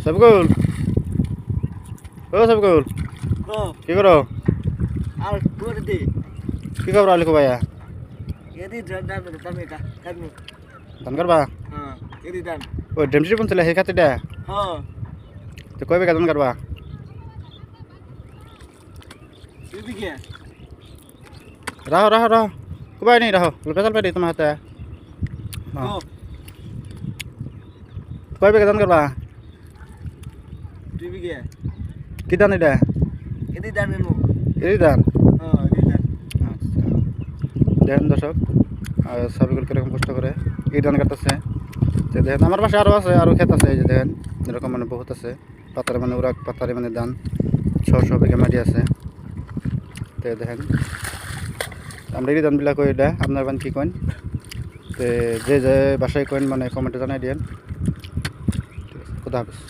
সবগুল ও সবগুল কি করো আর করে দে কি খবর আলি কো ভাইয়া এদি দামে কাটমু ধান করবা হ্যাঁ এদি দাম ও ডেমসি পন চলে হে খাতিটা হ্যাঁ তো কই বেকা ধান করবা তুই কি রাহো রাহো রাহো কুবাই নেই রাহো পেছাল পাই তোমার হাতে ও কই বেকা ধান করবা তুই কি ধান এটা এদি দাম নেমু এই ধান হ্যাঁ এদি দাম আচ্ছা দেখেন দর্শক সবগুলো কিরকম কষ্ট করে এই ধান কাটতেছে তো দেখেন আমার পাশে আরও আছে আরও ক্ষেত আছে এই যে দেখেন এরকম মানে বহুত আছে পাতারে মানে উড়াক পাতারে মানে ধান 600 বিঘা মাটি আছে তো দেখেন আমরা এই ধানবিলাক কই এটা আপনার বান কি কইন তো যে বাসায় কইন মানে কমেন্টে জানাই দিয়েন খুদা হাফেজ।